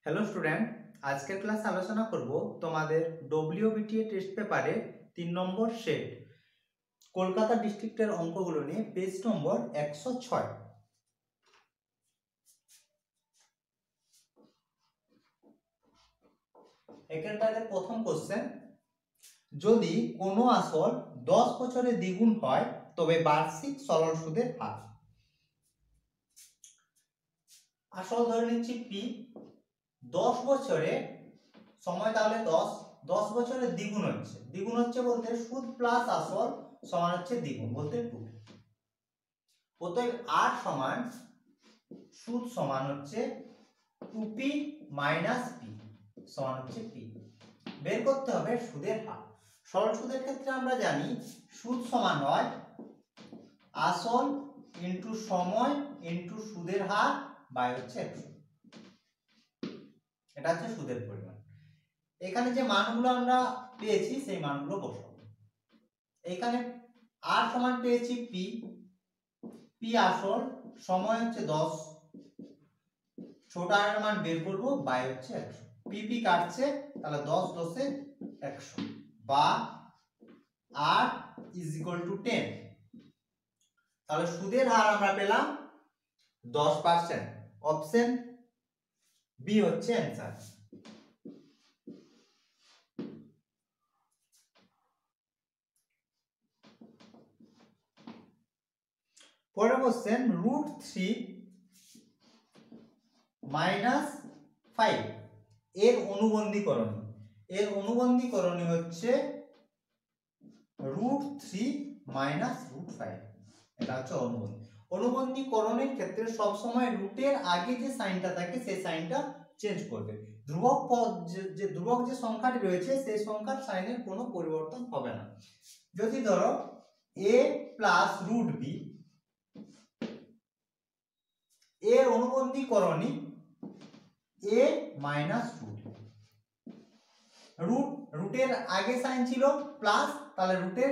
Hello student, আজকের ক্লাসে আলোচনা করব তোমাদের ডব্লিউবিটিএ টেস্ট পেপারে 3 নম্বর সেট কলকাতা ডিস্ট্রিক্টের অঙ্কগুলো নিয়ে পেজ নম্বর 106। এখানটাতে প্রথম কোশ্চেন, যদি কোনো আসল 10 বছরে দ্বিগুণ হয় তবে বার্ষিক সরল সুদের হার। আসল ধরে নিচ্ছি পি, 10 বছরে সময়, তাহলে 10 বছরের দ্বিগুণ হচ্ছে বলতে সুদ প্লাস আসল সমান হচ্ছে দ্বিগুণ বলতে 2। অতএব আর সমান সুদ সমান হচ্ছে 2p মাইনাস পি সমান হচ্ছে পি। বের করতে হবে সুদের হার। সরল সুদের ক্ষেত্রে আমরা জানি সুদ সমান হয় আসল ইনটু সময় ইনটু সুদের হার বাই হচ্ছে 100। এটা হচ্ছে সুদের পরিমাণ। এখানে যে মানগুলো আমরা পেয়েছি সেই মানগুলো বসাবো। এখানে আর সমান পেয়েছি পি, পি আসল, সময় হচ্ছে 10, ছোট আর এর মান বের করব বাই হচ্ছে 100। পি পি কাটছে, তাহলে 10 10 এ 100 বা আর ইজ ইকুয়াল টু 10। তাহলে সুদের হার আমরা পেলাম 10%। অপশন বি হচ্ছে অ্যানসার। পরের কোশ্চেন, √3 মাইনাস 5 এর অনুবন্ধীকরণী। এর অনুবন্ধীকরণী হচ্ছে √3 মাইনাস √5। এটা হচ্ছে অনুবন্ধী। অনুবন্ধীকরণের ক্ষেত্রে সবসময় রুটের আগে যে সাইনটা থাকে সেই সাইনটা চেঞ্জ করবে। ধ্রুবক পদ যে ধ্রুবক যে সংখ্যাটি রয়েছে সেই সংখ্যার সাইনের কোনো পরিবর্তন হবে না। যদি ধরো a প্লাস √b, এর অনুবন্ধীকরণী a মাইনাস রুটের আগে সাইন ছিল প্লাস, তাহলে রুটের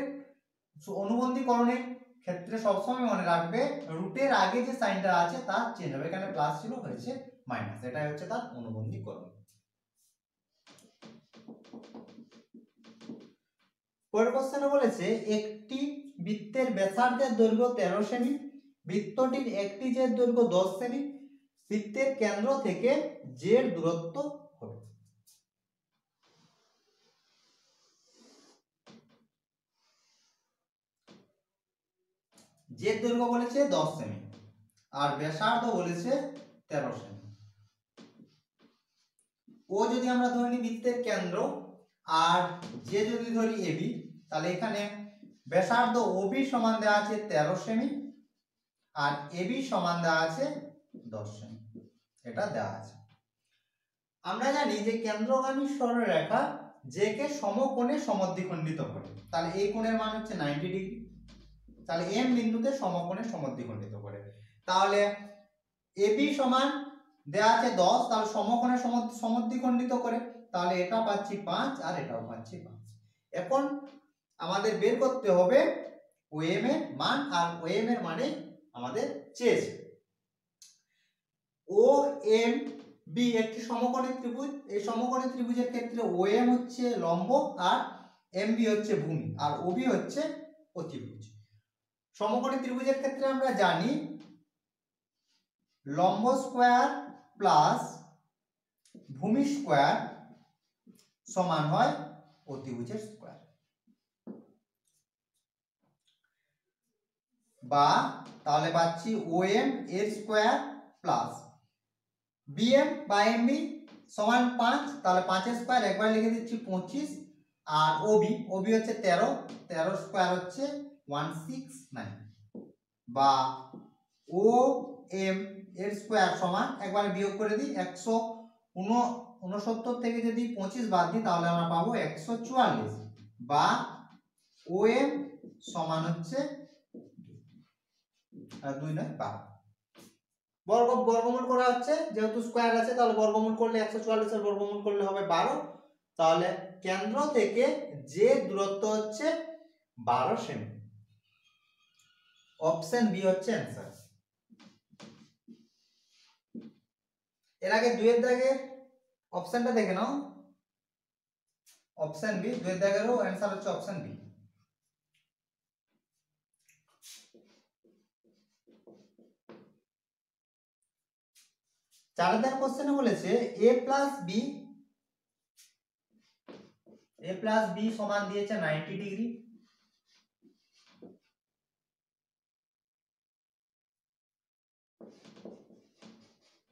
অনুবন্ধীকরণের ক্ষেত্রে সবসময় মনে রাখবে রুটের আগে যে সাইনটা আছে তা চেঞ্জ হবে। এখানে প্লাস ছিল হয়েছে মাইনাস, এটাই হচ্ছে তার অনুবন্ধীকরণ। পরের কোশ্চেনে বলেছে একটি বৃত্তের ব্যাসার্ধের দৈর্ঘ্য 13 সেমি, বৃত্তটির একটি জের দৈর্ঘ্য 10 সেমি, বৃত্তের কেন্দ্র থেকে জের দূরত্ব হবে। জের দৈর্ঘ্য বলেছে 10 সেমি আর ব্যাসার্ধ বলেছে 13 সেমি। ও যদি আমরা ধরে নিই বৃত্তের কেন্দ্র আর যে যদি ধরি এবি, তাহলে এখানে ব্যাসার্ধ ওবি সমান দেওয়া আছে 13 সেমি আর এবি সমান দেওয়া আছে 10 সেমি। এটা দেওয়া আছে। আমরা জানি যে কেন্দ্রগামী সরলরেখা যে কে সমকোণে সমদ্বিখণ্ডিত করে, তাহলে এই কোণের মান হচ্ছে 90 ডিগ্রি। তাহলে এম বিন্দুতে সমকোণে সমদ্বিখণ্ডিত করে। তাহলে এবি সমান দেয়া আছে 10, তাহলে সমকোণে সমদ্বিখণ্ডিত করে, তাহলে এটা পাচ্ছি 5 আর এটাও পাচ্ছি 5। এখন আমাদের বের করতে হবে ওএম এর মান, আর ওএম এর মানে আমাদের চেয়েছে। ও এম বি একটি সমকোণী ত্রিভুজ। এই সমকোণী ত্রিভুজের ক্ষেত্রে ওএম হচ্ছে লম্ব আর এমবি হচ্ছে ভূমি আর ওবি হচ্ছে অতিভুজ। সমকোণী ত্রিভুজের ক্ষেত্রে আমরা জানি লম্ব স্কয়ার প্লাস ভূমি স্কয়ার সমান হয় অতিভুজের স্কয়ার, বা তাহলে পাচ্ছি ওএম এর স্কয়ার প্লাস বিএম বা এমবি সমান 5, তাহলে 5 এর স্কয়ার একবার লিখে দিচ্ছি 25 আর ওবি হচ্ছে 13 স্কয়ার হচ্ছে 169, বা ও এম এর স্কয়ার সমান একবার বিয়োগ করে দিই 169 থেকে যদি 25 বাদ দিই তাহলে আমরা পাবো 144, বা ও এম সমান হচ্ছে 2 9 12। বর্গমূল করা হচ্ছে, যেহেতু স্কয়ার আছে তাহলে বর্গমূল করলে 144 এর বর্গমূল করলে হবে 12। তাহলে কেন্দ্র থেকে যে দূরত্ব হচ্ছে 12 সেমি। অপশন বি হচ্ছে অ্যানসার। এর আগে 2 এর দাগে অপশনটা দেখে নাও, অপশন বি, 2 দাগেরও অ্যান্সার হচ্ছে অপশন বি। চার দাগের কোশ্চেনে বলেছে a প্লাস বি সমান দিয়েছে 90 ডিগ্রি,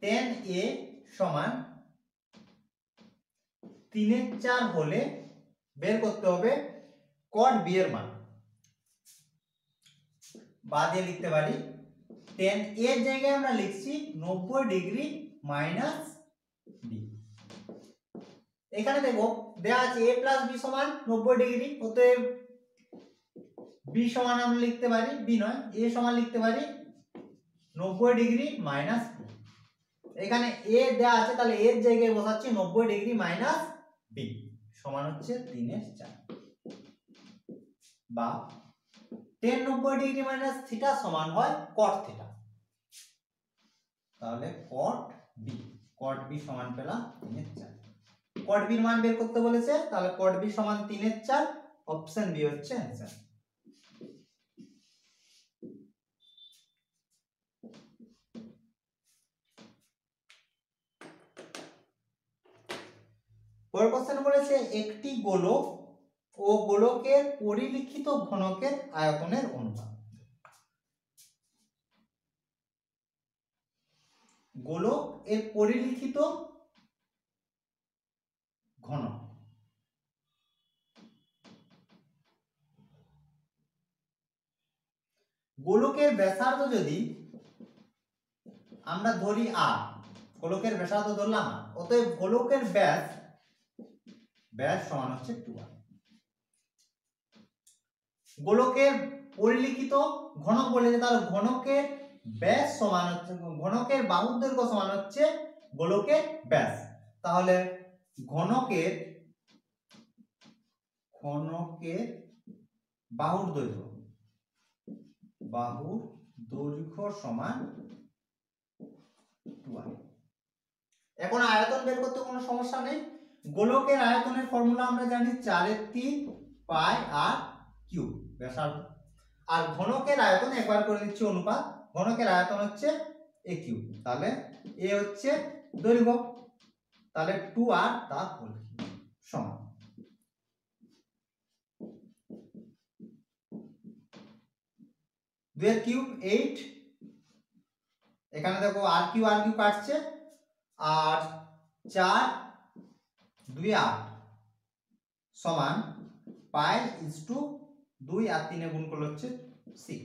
tan a সমান 3/4 হলে বের করতে হবে cot b এর মান। বা দিয়ে লিখতে পারি tan a এর জায়গায় আমরা লিখছি 90 ডিগ্রি মাইনাস b। এখানে দেখো দেয়া আছে a প্লাস b সমান 90 ডিগ্রি, অতএব b সমান আমরা লিখতে পারি, b নয় a সমান লিখতে পারি 90 ডিগ্রি মাইনাস b। এখানে a দেয়া আছে, তাহলে a এর জায়গায় বসাচ্ছি 90 ডিগ্রি মাইনাস b সমান হচ্ছে 3/4, বা tan 90 ডিগ্রি মাইনাস থিটা সমান হয় cot থিটা। তাহলে cot b সমান পেলাম 3/4। cot b এর মান বের করতে বলেছে, তাহলে cot b সমান 3/4, অপশন বি হচ্ছে आंसर। পরের কোশ্চেন বলেছে একটি গোলক ও গোলকের পরিলিখিত ঘনকের আয়তনের অনুপাত। গোলক এর পরিলিখিত ঘনক, গোলকের ব্যাসার্ধ যদি আমরা ধরি r, গোলকের ব্যাসার্ধ ধরলাম r, অতএব গোলকের ব্যাস সমান হচ্ছে 2r। গোলকের পরিলিখিত ঘনক বলেছে, তাহলে ঘনকের ব্যাস সমান হচ্ছে, ঘনকের বাহুর দৈর্ঘ্য সমান হচ্ছে গোলকের ব্যাস। তাহলে ঘনকের বাহুর দৈর্ঘ্য সমান 2r। এখন আয়তন বের করতে কোনো সমস্যা নেই। গোলকের আয়তনের ফর্মুলা আমরা জানি 4/3 পাই আর কিউব ব্যাসার্ধ, আর ঘনকের আয়তন একবার করে দিচ্ছি অনুপাত, ঘনকের আয়তন হচ্ছে a কিউব, তাহলে a হচ্ছে দৈর্ঘ্য, তাহলে 2r তার হোল সমান 2 এর কিউব 8, এখানে দেখো আর কিউ কাটছে, আর 4 2 8 সমান পাই ইজ টু 2 আর 3 এ গুণ করলে হচ্ছে 6,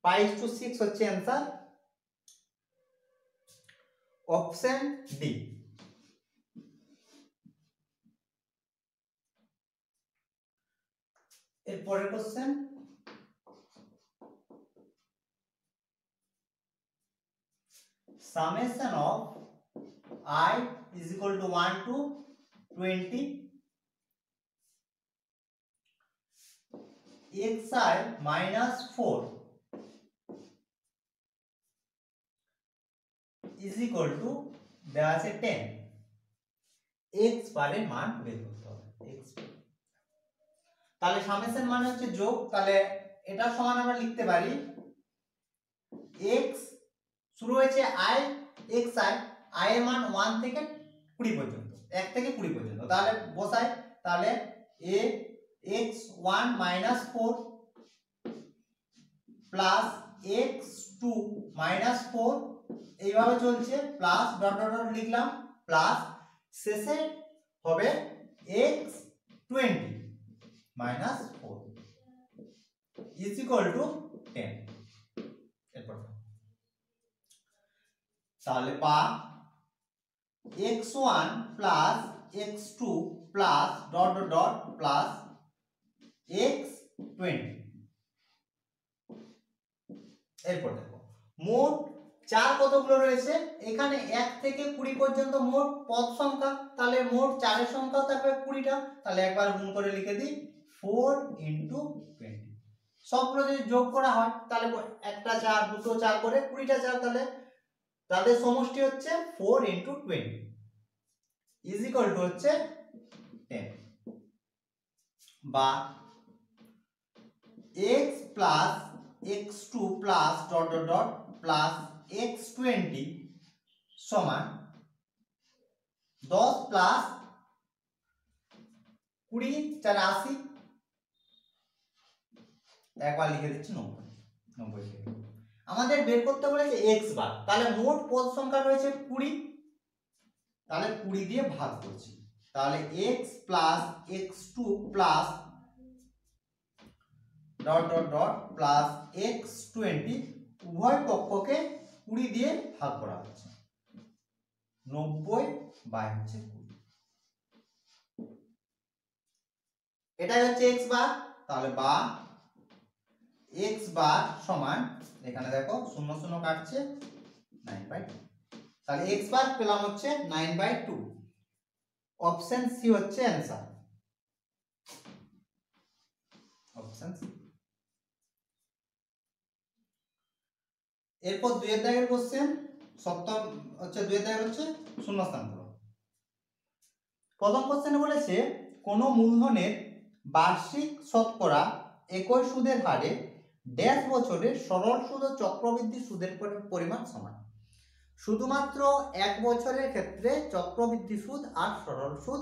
পাই ইজ টু 6 হচ্ছে आंसर, অপশন ডি। এর পরের question summation of I is equal to 1 to 20 xi minus 4 is equal to দেওয়া আছে 10, x বারের মান বের করতে হবে, x। তাহলে সামেশন মানে হচ্ছে যোগ, তাহলে এটা সমান আমরা লিখতে পারি x শুরু হয়েছে i xi, i এর মান 1 থেকে 20 পর্যন্ত, 1 থেকে 20 পর্যন্ত, তাহলে বসাই, তাহলে a x1 minus 4 plus x2 minus 4 এইভাবে চলছে, প্লাস ডট ডট ডট লিখলাম, প্লাস শেষে হবে x20 minus 4 is equal to 10। এরপর তাহলে পা x1 plus x2 plus dot dot dot plus x20। এরপর দেখো মোট চার কতগুলো রয়েছে, এখানে 1 থেকে 20 পর্যন্ত মোট পদ সংখ্যা, তাহলে মোট চারের সংখ্যা থাকবে 20টা, তাহলে একবার গুণ করে লিখে দিই 4 × 20। সবগুলো যদি যোগ করা হয় তাহলে একটা 4 দুটো 4 করে 20টা 4, তাহলে তাদের সমষ্টি হচ্ছে 4 × 20। ইজ ইকুয়াল টু হচ্ছে 10 বা x plus x2 plus dot dot dot plus x20 সমান 10 প্লাস 20 4 80 একবার লিখে দিচ্ছি 90 আমাদের বের করতে বলেছে x বার, তাহলে মোট পদ সংখ্যা রয়েছে 20, তাহলে 20 দিয়ে ভাগ করছি, তাহলে x plus x2 plus dot dot dot plus x20 উভয় পক্ষকে 20 দিয়ে ভাগ করা হচ্ছে, 90 বাই হচ্ছে 20, এটাই হচ্ছে x বার। তাহলে বা x বার সমান, এখানে দেখো শূন্য শূন্য কাটছে 9/2, তাহলে x বার পেলাম হচ্ছে 9/2, অপশন সি হচ্ছে অ্যান্সার, অপশন সি। এরপর 2 এর দাগের কোশ্চেন, সপ্তম হচ্ছে 2 এর দাগের হচ্ছে শূন্যস্থান পূরণ। প্রথম কোশ্চেনে বলেছে কোন মূলধনের বার্ষিক শতকরা একই সুদের হারে ড্যাশ বছরে সরল সুদ ও চক্রবৃদ্ধি সুদের পরিমাণ সমান। শুধুমাত্র 1 বছরের ক্ষেত্রে চক্রবৃদ্ধি সুদ আর সরল সুদ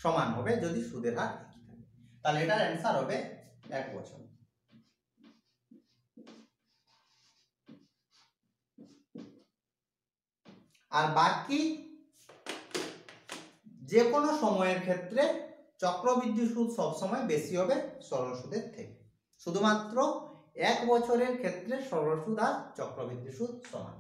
সমান হবে যদি সুদের হার একই থাকে, তাহলে এটার অ্যান্সার হবে 1 বছর। আর বাকি যে কোনো সময়ের ক্ষেত্রে চক্রবৃদ্ধি সুদ সবসময় বেশি হবে সরল সুদের থেকে, শুধুমাত্র 1 বছরের ক্ষেত্রে সরল সুদ আর চক্রবৃদ্ধি সুদ সমান।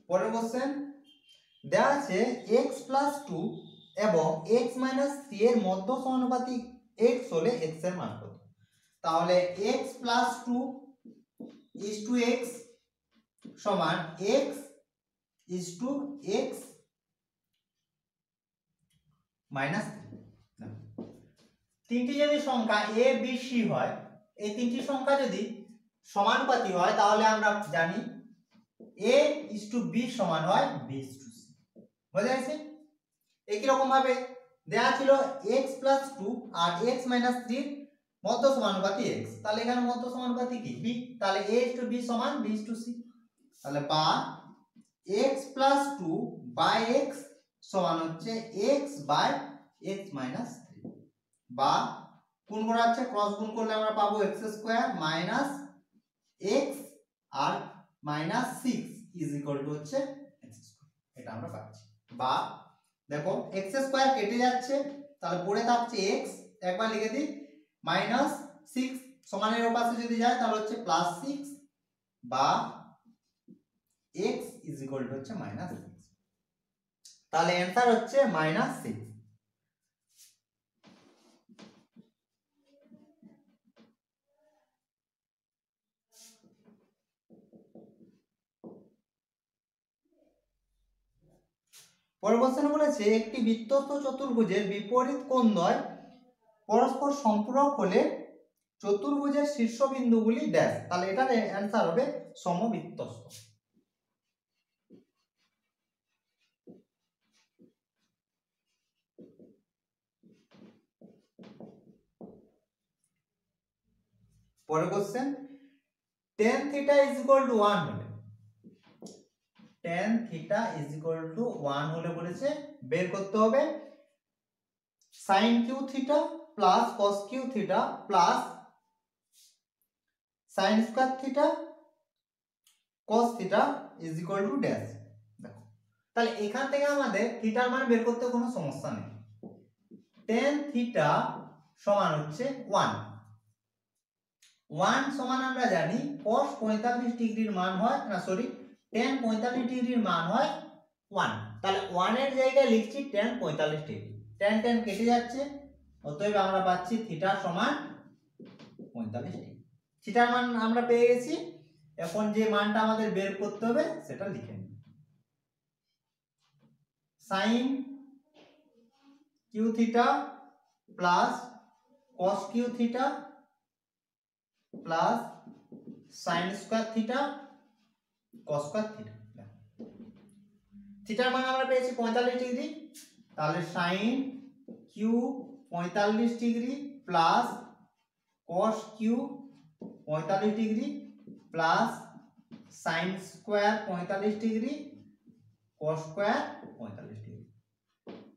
পরের কোশ্চেন দেওয়া আছে x প্লাস 2 এবং x মাইনাস 3 এর মধ্য সমানুপাতিক x হলে x এর মান কত। তাহলে x plus 2 is to x সমান x is to x minus 3। তিনটি যদি সংখ্যা a b c হয়, এই তিনটি সংখ্যা যদি সমানুপাতিক হয় তাহলে আমরা জানি a is to b সমান হয় b is to c। বুঝা গেছে? একই রকম ভাবে দেয়া ছিল x প্লাস 2 আর x মাইনাস 3 মধ্য সমানুপাতি x, তাহলে এখানে মধ্য সমানুপাতি কি b, তাহলে a is to b সমান b is to c, তাহলে বা x প্লাস 2 বাই x সমান হচ্ছে x বাই x মাইনাস 3, বা গুণ করা হচ্ছে ক্রস গুণ করলে আমরা পাবো x স্কয়ার মাইনাস x আর মাইনাস 6 ইজ ইকুয়াল টু হচ্ছে x স্কয়ার, এটা আমরা পাচ্ছি। বা দেখো x স্কয়ার কেটে যাচ্ছে, তাহলে পড়ে থাকছে x, একবার লিখে দিই মাইনাস 6 সমানের ওপাশে যদি যায় তাহলে হচ্ছে প্লাস 6, বা x ইজ ইকুয়াল টু হচ্ছে মাইনাস 6, তাহলে অ্যান্সার হচ্ছে মাইনাস 6। পরের কোশ্চেনে বলেছে একটি বৃত্তস্থ চতুর্ভুজের বিপরীত কোণদ্বয় পরস্পর সম্পূরক হলে চতুর্ভুজের শীর্ষবিন্দুগুলি ড্যাশ, তাহলে এটার অ্যান্সার হবে সমবৃত্তস্থ। পরের question tan theta is equal two 1 হলে, tan theta is equal two 1 হলে বলেছে বের করতে হবে sin cube theta plus cos cube theta plus sin square theta cos theta is equal to dash. দেখো তাহলে এখান থেকে আমাদের থিটার মান বের করতে কোনো সমস্যা নেই। tan থিটা সমান হচ্ছে 1 সমান আমরা জানি cos 45 ডিগ্রির মান হয় না, সরি tan 45 ডিগ্রির মান হয় 1, তাহলে 1 এর জায়গায় লিখছি tan 45 ডিগ্রি, tan কেটে যাচ্ছে, অতএব আমরা পাচ্ছি থিটা সমান 45 ডিগ্রি। থিটার মান আমরা পেয়ে গেছি, এখন যে মানটা আমাদের বের করতে হবে সেটা লিখে নিই, sin cube theta plus cos cube theta plus sin square theta cos square theta. থিটার মান আমরা পেয়েছি 45 ডিগ্রি, তাহলে sin cube 45 degree plus cos cube 45 degree plus sin square 45 degree cos square 45 degree.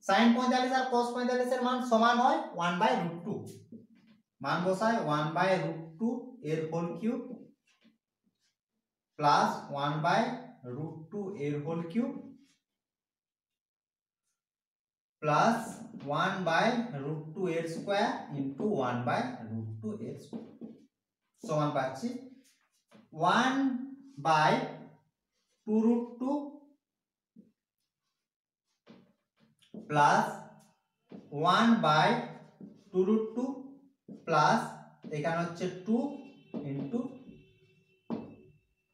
sin 45 আর cos 45 এর মান সমান হয় 1/√2, মান বসায় 1/√2 এর হোল কিউব প্লাস 1/√2 এর হোল কিউব প্লাস 1/√2 এর স্কয়ার ইনটু 1/√2 এর স্কয়ার সমান পাচ্ছি 1/2√2 প্লাস 1/2√2 প্লাস এখানে হচ্ছে 2 ইনটু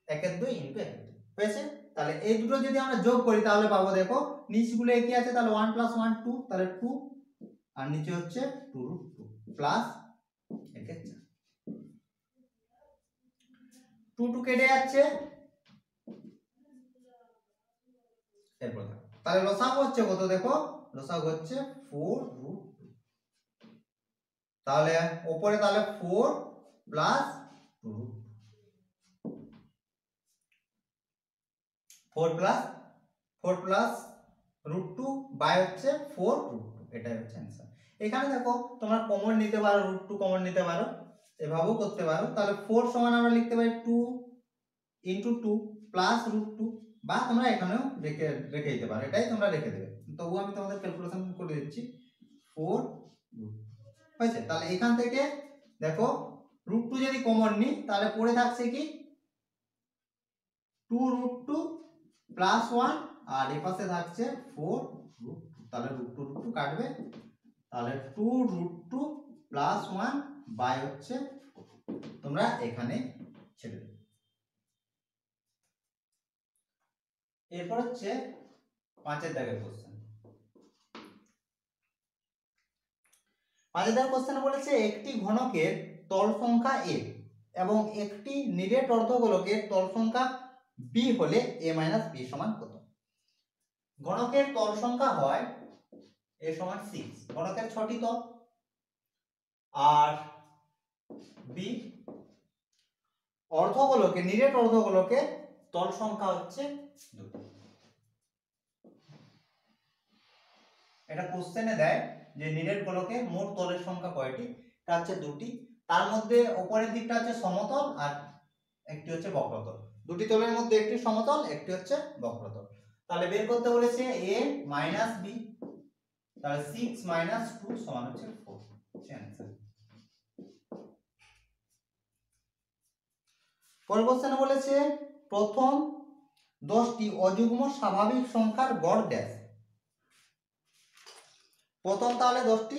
1/2 ইনটু 1/2 হয়েছে। তাহলে এই দুটো যদি আমরা যোগ করি তাহলে পাবো, দেখো নিচগুলো একই আছে, তাহলে 1 + 1 2, তাহলে 2 আর নিচে হচ্ছে 2√2 প্লাস 1/4 2 2 কেটে যাচ্ছে। এরপর তাহলে লসাগু হচ্ছে কত, দেখো লসাগু হচ্ছে 4√2, তাহলে উপরে তাহলে 4 প্লাস 2 4 প্লাস √2 বাই হচ্ছে 4√2, এটাই হচ্ছে आंसर। এখানে দেখো তোমরা কমন নিতে পারো, √2 কমন নিতে পারো, এভাবেও করতে পারো। তাহলে 4 সমান আমরা লিখতে পারি 2 * 2 প্লাস √2, বা তোমরা এখানেও রেখে দিতে পারো, এটাই তোমরা রেখে দেবে, তবু আমি তোমাদের ক্যালকুলেশন করে দিচ্ছি 4 হয়েছে। তাহলে এখান থেকে দেখো √2 যদি কমন নিই তাহলে পড়ে থাকছে কি 2√2 প্লাস 1 আর এই পাশে থাকছে 4√2, তাহলে √2 কাটবে, তাহলে 2√2 প্লাস 1 বাই হচ্ছে, তোমরা এখানে ছেড়ে দেবে। এরপর হচ্ছে 5 দাগের কোশ্চেন। 5 দাগের কোশ্চেনে বলেছে একটি ঘনকের তল সংখ্যা a এবং একটি নিরেট অর্ধগোলকের তল সংখ্যা b হলে a - b সমান কত? ঘনকের তল সংখ্যা হয় a সমান 6, ঘনকের 6টি তল, আর b অর্ধগোলকে নিরেট অর্ধগোলকে তল সংখ্যা হচ্ছে 2। এটা কোশ্চেনে দেয় যে নিরেট গোলকে মোট তলের সংখ্যা কয়টি, তা হচ্ছে 2টি, তার মধ্যে উপরের দিকটা হচ্ছে সমতল আর একটি হচ্ছে বক্রতল, দুটি তলের মধ্যে একটি সমতল একটি হচ্ছে বক্রতল। তাহলে বের করতে বলেছে a - b, তাহলে 6 - 2 সমান হচ্ছে 4, হচ্ছে आंसर। পরের কোশ্চেনে বলেছে প্রথম 10টি অযুগ্ম স্বাভাবিক সংখ্যার গড় ড্যাশ। প্রথম তাহলে 10টি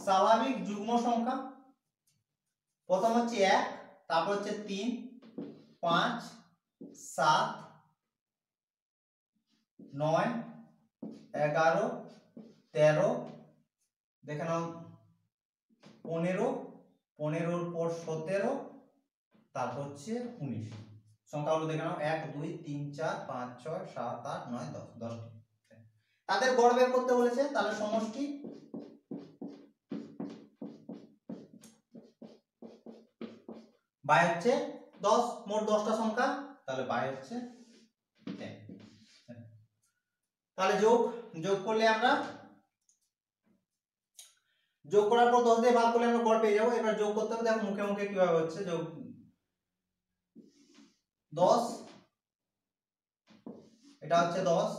স্বাভাবিক যুগ্ম সংখ্যা, প্রথম হচ্ছে 1, তারপর হচ্ছে 3, 5, 7, 9, 11, 13, দেখে নাও 15, 15-র পর 17, তারপর হচ্ছে 19। সংখ্যাগুলো দেখে নাও 1 2 3 4 5 6 7 8 9 10, 10টি। তাদের গড় বের করতে বলেছে, তাহলে সমষ্টি বাই হচ্ছে 10, মোট 10টা সংখ্যা, তাহলে বাই হচ্ছে 10। তাহলে যোগ করলে আমরা যোগ করার পর 10 দিয়ে ভাগ করলে আমরা গড় পেয়ে যাবো। এবার যোগ করতে হবে, দেখো মুখে মুখে কিভাবে হচ্ছে যোগ। 10 এটা হচ্ছে 10,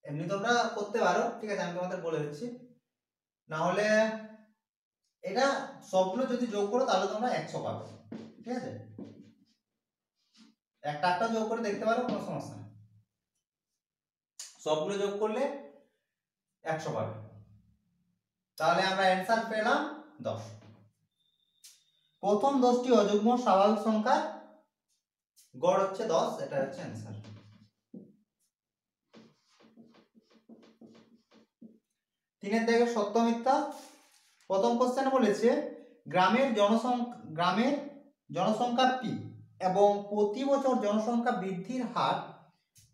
এমনি তোমরা করতে পারো, ঠিক আছে, আমি তোমাদের বলে দিচ্ছি, না হলে এটা সবগুলো যদি যোগ করো তাহলে তোমরা 100 পাবে, ঠিক আছে, একটা যোগ করে দেখতে পারো, কোনো সমস্যা নেই, সবগুলো যোগ করলে 100 পাবে। তাহলে আমরা অ্যানসার পেলাম 10। প্রথম 10টি অযুগ্ম স্বাভাবিক সংখ্যার গড় হচ্ছে 10, এটা হচ্ছে অ্যানসার। তিনের দাগে সত্য মিথ্যা। প্রথম কোশ্চেনে বলেছে গ্রামের জনসংখ্যা পি এবং প্রতি বছর জনসংখ্যা বৃদ্ধির হার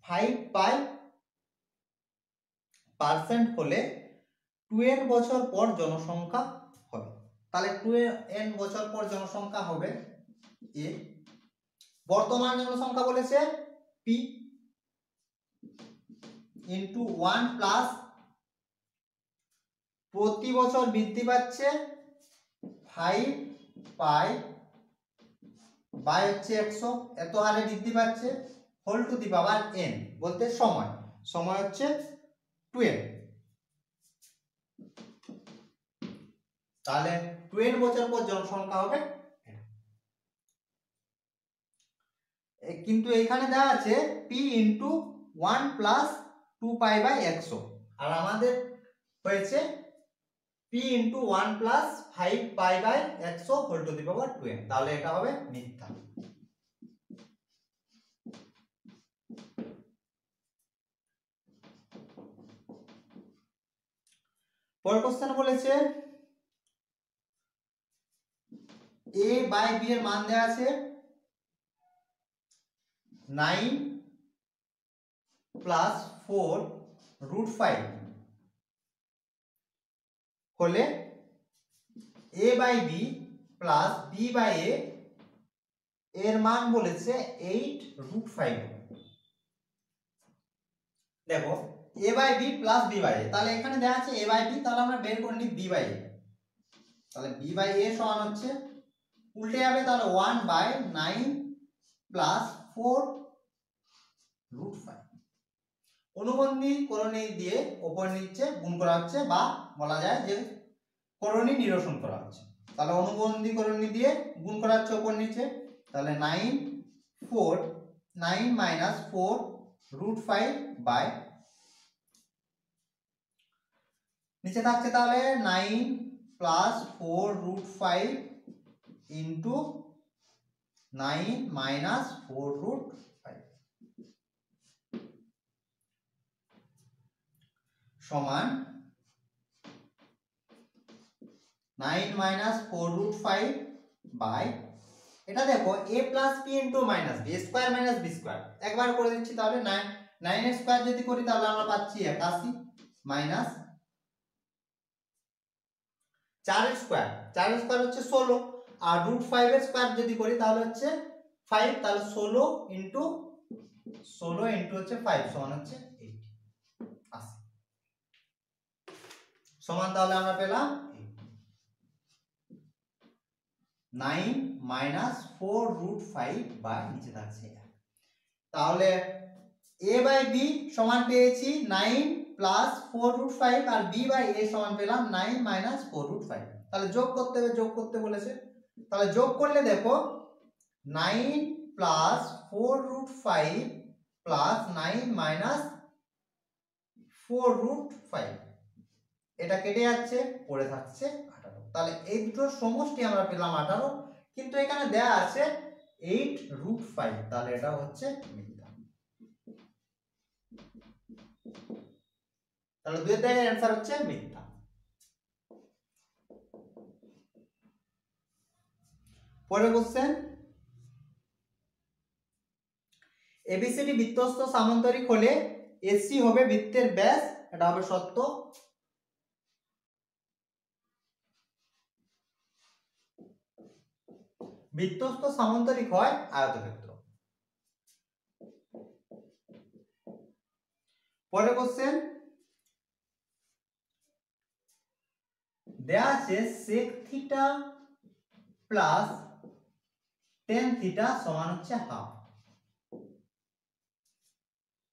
5% হলে 2n বছর পর জনসংখ্যা হবে। তাহলে 2n বছর পর জনসংখ্যা হবে এ, বর্তমান জনসংখ্যা বলেছে পি ইন্টু 1 প্লাস প্রতি বছর বৃদ্ধি পাচ্ছে 5 পাই বাই হচ্ছে 100, এত হারে বৃদ্ধি পাচ্ছে, whole to the power n বলতে সময়, সময় হচ্ছে 2n। তাহলে 2n বছর পর জনসংখ্যা হবে। কিন্তু এখানে দেওয়া আছে p into 1 plus 2 pi by 100, আর আমাদের হয়েছে p into 1 plus 5 pi by 100 whole to the power 2n, তাহলে এটা হবে মিথ্যা। পরের কোশ্চেন বলেছে a বাই b এর মান দেওয়া আছে 9 প্লাস 4 রুট 5 হলে a by b plus b by a এর মান বলেছে 8 রুট 5। দেখো a by b plus b by a, তাহলে এখানে দেওয়া আছে a বাই b, তাহলে আমরা বের করে নিই b বাই a। তাহলে b বাই a সমান হচ্ছে, উল্টে যাবে, তাহলে 1 বাই 9 প্লাস 4 রুট 5। অনুবন্ধী করণী দিয়ে উপর নিচে গুণ করা হচ্ছে, বা বলা যায় যে করণী নিরসন করা হচ্ছে। তাহলে অনুবন্ধী করণী দিয়ে গুণ করা হচ্ছে উপর নিচে, তাহলে 9 মাইনাস 4 রুট 5 বাই নিচে থাকছে তাহলে 9 plus 4 root 5 into 9 minus 4 root 5 সমান 9 মাইনাস 4 রুট 5 বাই, এটা দেখো a plus b into minus b, square minus b square, একবার করে দিচ্ছি, তাহলে 9 এর স্কোয়ার যদি করি তাহলে আমরা পাচ্ছি 81 মাইনাস 4 এর স্কোয়ার, 4 এর স্কোয়ার হচ্ছে 16, আর রুট 5 এর স্কোয়ার যদি করি তাহলে হচ্ছে 5, তাহলে 16 ইন্টু হচ্ছে 5 সমান হচ্ছে 80 সমান, তাহলে আমরা পেলাম 9 মাইনাস 4 রুট 5 বাই নিচে থাকছে। তাহলে a বাই b সমান পেয়েছি 9 প্লাস 4 রুট 5, আর b বাই a সমান পেলাম 9 মাইনাস 4 রুট 5। তাহলে যোগ করতে হবে, যোগ করতে বলেছে, তাহলে যোগ করলে দেখো 9 plus 4 root 5 plus 9 minus 4 root 5, এটা কেটে যাচ্ছে, পড়ে থাকছে 18। তাহলে এই দুটোর সমষ্টি আমরা পেলাম 18, কিন্তু এখানে দেয়া আছে 8 রুট 5, তাহলে এটা হচ্ছে মিথ্যা। তাহলে দুই এর অ্যানসার হচ্ছে মিথ্যা। পরের কোশ্চেন, এবিসিডি বৃত্তস্থ সামান্তরিক হলে এসি হবে বৃত্তের ব্যাস, এটা হবে সত্য। বৃত্তস্থ সামান্তরিক হয় আয়তক্ষেত্র। পরের কোশ্চেন, দেয়া আছে sec theta plus tan theta সমান হচ্ছে হাফ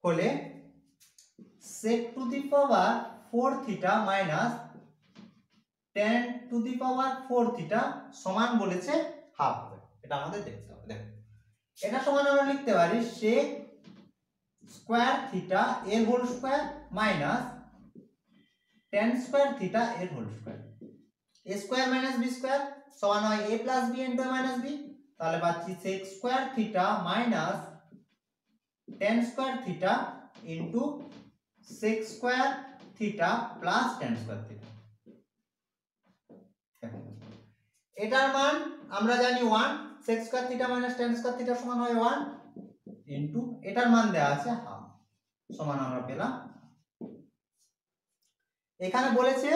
হলে sec two the power 4 theta minus tan two the power 4 theta সমান বলেছে হাফ হবে। এটা আমাদের দেখতে হবে। দেখো এটা সমান আমরা লিখতে পারি sec স্কয়ার থিটা এর whole square minus tan square theta এর whole square, a square minus b square সমান হয় a plus b into a minus b, তাহলে পাচ্ছি sec square theta minus tan square theta into sec square theta plus tan square theta. এটার মান আমরা জানি 1, sec square theta minus tan square theta সমান হয় 1 ইনটু এটার মান দেওয়া আছে হাফ সমান আমরা পেলাম। এখানে বলেছে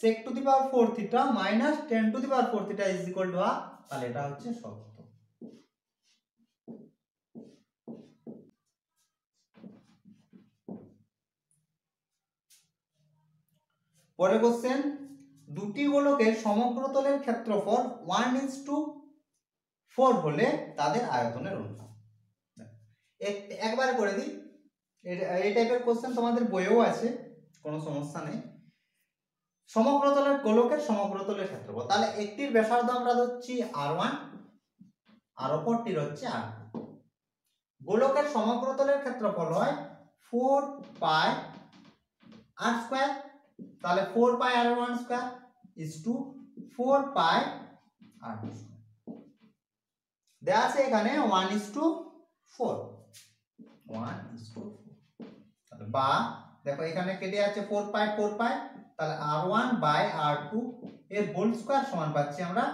sec two the power 4 theta minus tan two the power 4 theta is equal to half, তাহলে এটা হচ্ছে সত্য। পরের কোশ্চেন, দুটি গোলকের সমগ্রতলের ক্ষেত্রফল 1:4 হলে তাদের আয়তনের অনুপাত। একবারে করে দিই, এই টাইপের কোশ্চেন তোমাদের বইয়েও আছে, কোনো সমস্যা নেই। সমগ্রতলের গোলকের সমগ্রতলের ক্ষেত্রফল, তাহলে একটির ব্যাসার্ধ আমরা ধরছি r1 আর অপরটির হচ্ছে r2। গোলকের সমগ্রতলের ক্ষেত্রফল হয় 4 পাই r স্কয়ার, তাহলে 4 pi r1 square is to 4 pi r2 square. দেয়া আছে এখানে 1:4, 1:4, তাহলে বা দেখো এখানে কেটে যাচ্ছে 4 পাই 4 পাই, তাহলে r1 বাই r2 এর হোল স্কয়ার সমান পাচ্ছি আমরা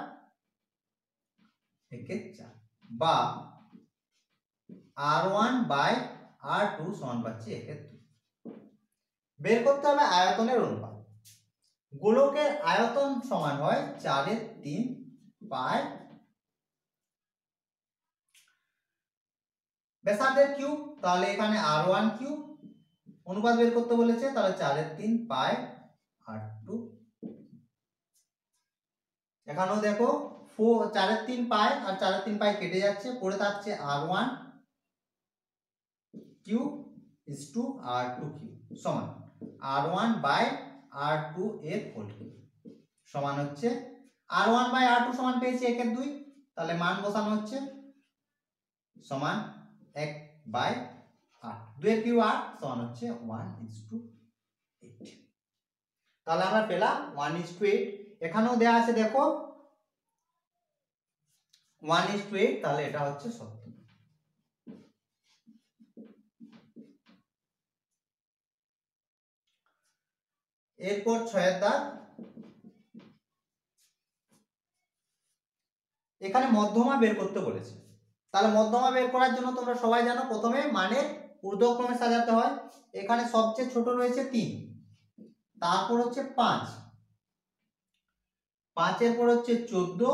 1/4, বা r1 বাই r2 সমান পাচ্ছি 1/2। বের করতে হবে আয়তনের অনুপাত। গোলকের আয়তন সমান হয় 4/3 পাই ব্যাসার্ধের কিউব, তাহলে এখানে r1 কিউব, অনুপাত বের করতে বলেছে, তাহলে 4/3 পাই r2। এখানেও দেখো 4/3 পাই আর 4/3 পাই কেটে যাচ্ছে, পড়ে থাকছে r1 cube is two r2 cube সমান r1 বাই r2 এর হোল কিউব সমান হচ্ছে r1 বাই r2 সমান পেয়েছি 1/2, তাহলে মান বসানো হচ্ছে সমান 1/8, 2 এর কিউব 8 সমান হচ্ছে 1:8। তাহলে আমরা পেলাম 1:8। এখানেও দেয়া আছে দেখো 1:8, তাহলে এটা হচ্ছে সত্য। এরপর 6 এর দাগ, এখানে মধ্যমা বের করতে বলেছে। তাহলে মধ্যমা বের করার জন্য তোমরা সবাই জানো প্রথমে মানের ঊর্ধ্বক্রমে সাজাতে হয়। এখানে সবচেয়ে ছোট রয়েছে 3, তারপর হচ্ছে 5, 5 এর পর হচ্ছে 14,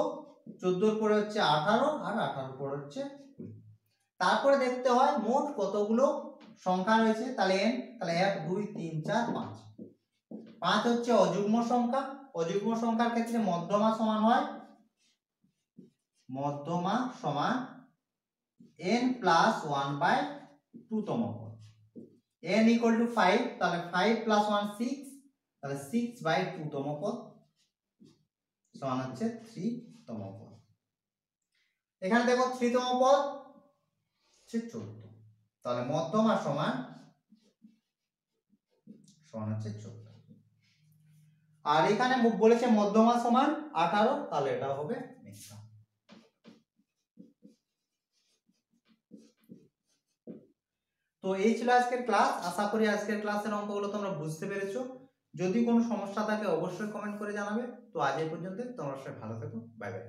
14 এর পরে হচ্ছে 18 আর 18 এর পর হচ্ছে 20। তারপরে দেখতে হয় মোট কতগুলো সংখ্যা রয়েছে, তাহলে n, তাহলে 1 2 3 4 5। 5 হচ্ছে অযুগ্ম সংখ্যা, অযুগ্ম সংখ্যার ক্ষেত্রে মধ্যমা সমান হয় মধ্যমা সমান n প্লাস 1/2 তম পদ। n ইকুয়াল টু 5, তাহলে 5 প্লাস 1 6, তাহলে 6/2 তম পদ সমান হচ্ছে 3 তম পদ। এখানে দেখো 3 তম পদ হচ্ছে 14, তাহলে মধ্যমা সমান হচ্ছে 14। আর এখানে বলেছে মধ্যমা সমান 18, তাহলে এটা হবে মিথ্যা। তো এই ছিল আজকের ক্লাস। আশা করি আজকের ক্লাসের অঙ্কগুলো তোমরা বুঝতে পেরেছো। যদি কোনো সমস্যা থাকে অবশ্যই কমেন্ট করে জানাবে। তো আজ এই পর্যন্ত, তোমরা সবাই ভালো থেকো, বাই বাই।